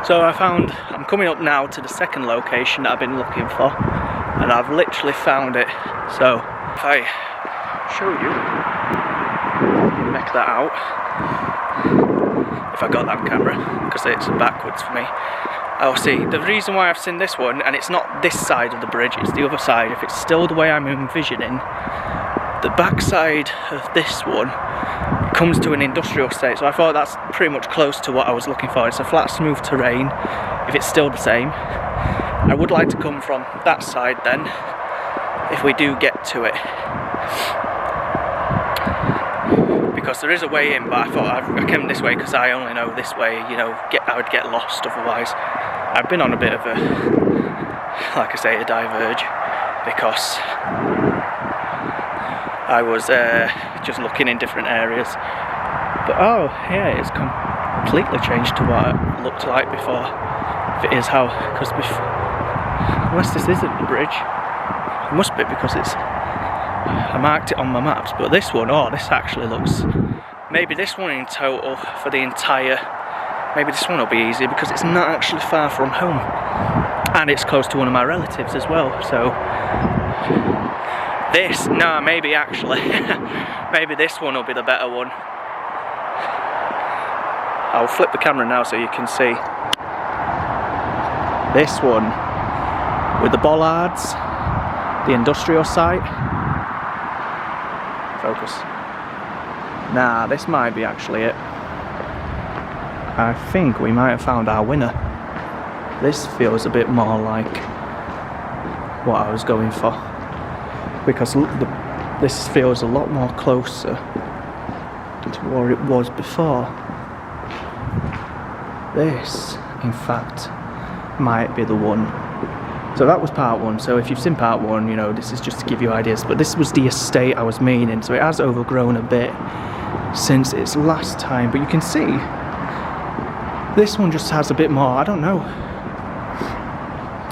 So I'm coming up now to the second location that I've been looking for, and I've literally found it. So if I show you, make that out, if I got that camera, because it's backwards for me, I'll see. The reason why I've seen this one, and it's not this side of the bridge, it's the other side, if it's still the way I'm envisioning, the back side of this one comes to an industrial state, so I thought that's pretty much close to what I was looking for. It's a flat, smooth terrain, if it's still the same. I would like to come from that side then, if we do get to it, because there is a way in, but I thought I came this way because I only know this way, you know, I would get lost otherwise. I've been on a bit of a, like I say, a diverge, because I was just looking in different areas, but oh yeah, it's completely changed to what it looked like before. If it is how, because unless this isn't the bridge, it must be, because I marked it on my maps. But this one, oh, this actually looks, maybe this one in total for the entire, maybe this one will be easier because it's not actually far from home, and it's close to one of my relatives as well. So this, no, maybe actually, maybe this one will be the better one. I'll flip the camera now so you can see. This one, with the bollards, the industrial site. Focus. Nah, this might be actually it. I think we might have found our winner. This feels a bit more like what I was going for, because this feels a lot more closer to what it was before. This, in fact, might be the one. So that was part one. So if you've seen part one, you know, this is just to give you ideas, but this was the estate I was meaning, so it has overgrown a bit since its last time, but you can see this one just has a bit more, I don't know,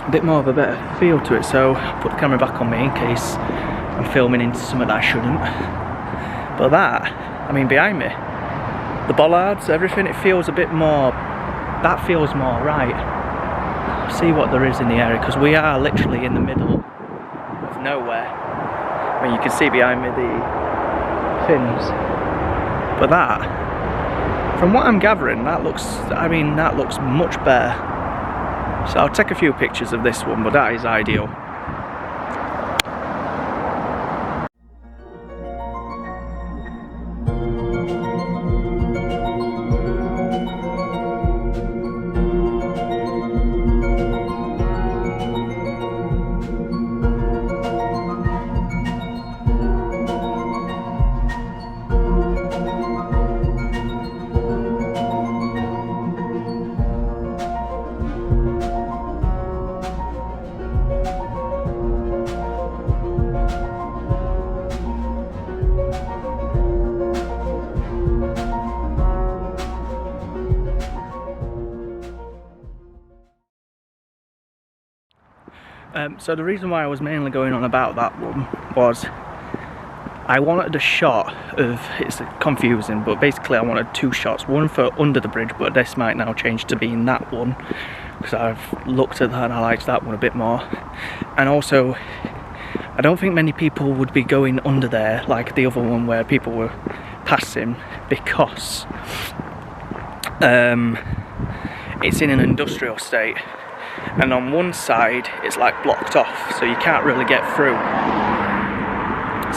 a bit more of a better feel to it. So I'll put the camera back on me in case I'm filming into something that I shouldn't. But that, I mean, behind me, the bollards, everything, it feels a bit more, that feels more right. See what there is in the area, because we are literally in the middle of nowhere. I mean, you can see behind me the fins, but that, from what I'm gathering, that looks, I mean, that looks much better. So I'll take a few pictures of this one, but that is ideal. So the reason why I was mainly going on about that one was I wanted a shot of, it's confusing, but basically I wanted two shots, one for under the bridge, but this might now change to being that one, because I've looked at that and I liked that one a bit more. And also, I don't think many people would be going under there like the other one where people were passing, because it's in an industrial state, and on one side it's like blocked off, so you can't really get through.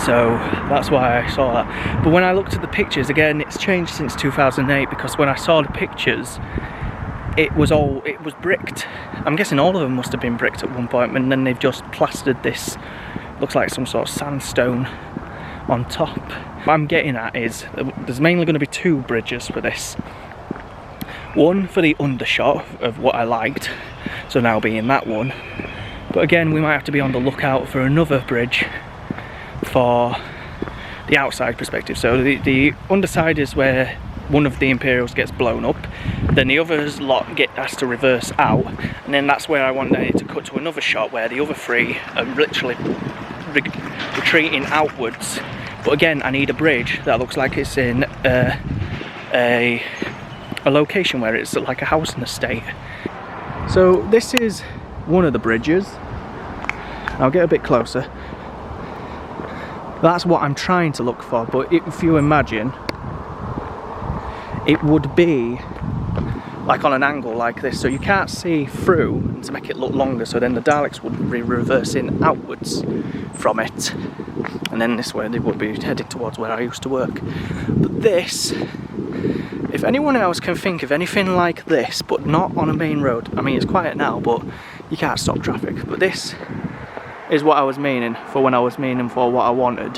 So that's why I saw that. But when I looked at the pictures, again, it's changed since 2008, because when I saw the pictures, it was bricked. I'm guessing all of them must have been bricked at one point, and then they've just plastered this, looks like some sort of sandstone on top. What I'm getting at is there's mainly going to be two bridges for this. One for the undershot of what I liked, so now being that one. But again, we might have to be on the lookout for another bridge for the outside perspective. So the underside is where one of the Imperials gets blown up, then the others lot has to reverse out, and then that's where I want it to cut to another shot where the other three are literally retreating outwards. But again, I need a bridge that looks like it's in a a location where it's like a housing estate. So this is one of the bridges. I'll get a bit closer. That's what I'm trying to look for, but if you imagine, it would be like on an angle like this, so you can't see through to make it look longer, so then the Daleks would be reversing outwards from it, and then this way they would be heading towards where I used to work. But this, if anyone else can think of anything like this, but not on a main road, I mean it's quiet now, but you can't stop traffic, but this is what I was meaning for when I was meaning for what I wanted.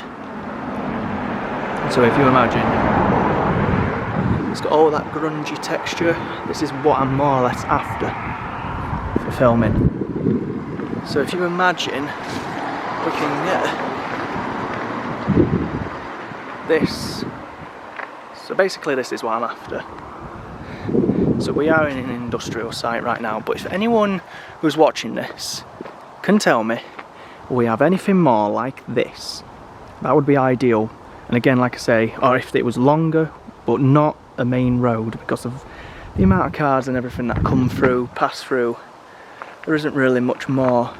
So if you imagine, it's got all that grungy texture. This is what I'm more or less after for filming. So if you imagine looking at this, so basically this is what I'm after. So we are in an industrial site right now, but if anyone who's watching this can tell me we have anything more like this, that would be ideal. And again, like I say, or if it was longer but not a main road, because of the amount of cars and everything that come through, pass through, there isn't really much more.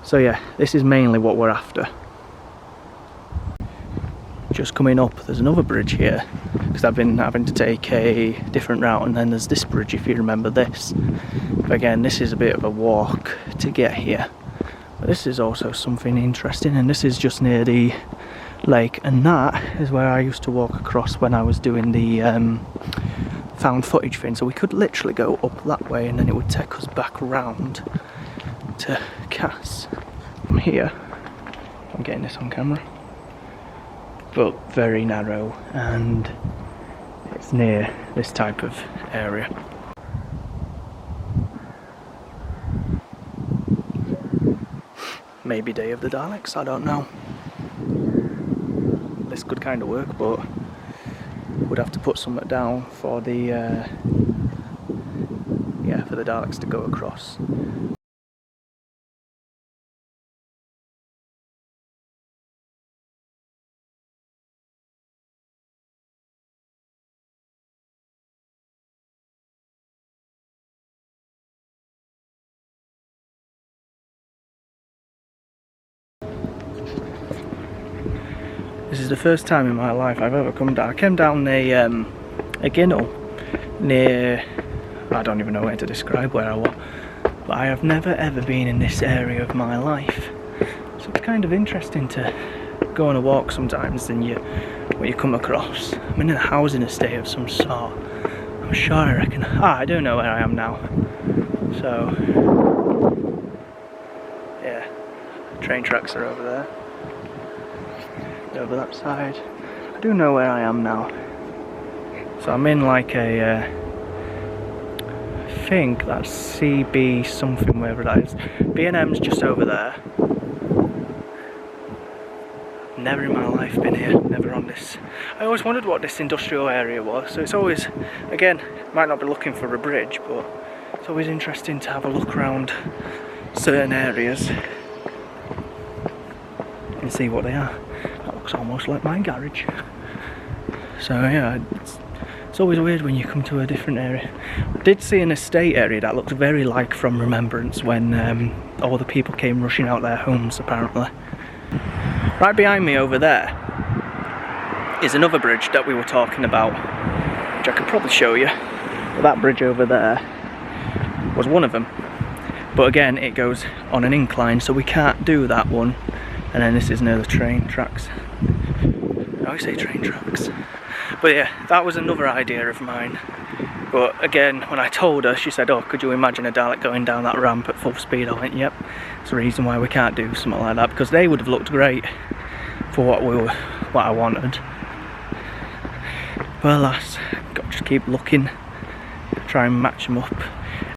So yeah, this is mainly what we're after. Just coming up, there's another bridge here, because I've been having to take a different route, and then there's this bridge, if you remember this. But again, this is a bit of a walk to get here. But this is also something interesting, and this is just near the lake, and that is where I used to walk across when I was doing the found footage thing. So we could literally go up that way, and then it would take us back round to Cass. From here, I'm getting this on camera, but very narrow, and it's near this type of area. Maybe Day of the Daleks, I don't know. This could kind of work, but would have to put something down for the yeah, for the Daleks to go across. This is the first time in my life I've ever come down. I came down a ginnel near, I don't even know where to describe where I was, but I have never ever been in this area of my life. So it's kind of interesting to go on a walk sometimes than what you come across. I'm in a housing estate of some sort. I'm sure I reckon, I do know where I am now. So, yeah, train tracks are over there. Over that side. I do know where I am now. So I'm in like a I think that's CB something, wherever that is. B&M's just over there. Never in my life been here, never on this. I always wondered what this industrial area was, so it's always, again, might not be looking for a bridge, but it's always interesting to have a look around certain areas and see what they are. Looks almost like my garage. So yeah, it's always weird when you come to a different area. I did see an estate area that looked very like From Remembrance, when all the people came rushing out their homes apparently. Right behind me over there is another bridge that we were talking about, which I could probably show you. But that bridge over there was one of them. But again, it goes on an incline, so we can't do that one. And then this is near the train tracks. I always say train tracks. But yeah, that was another idea of mine. But again, when I told her, she said, oh, could you imagine a Dalek going down that ramp at full speed? I went, yep, it's the reason why we can't do something like that, because they would have looked great for what I wanted. But alas, got to just keep looking, try and match them up.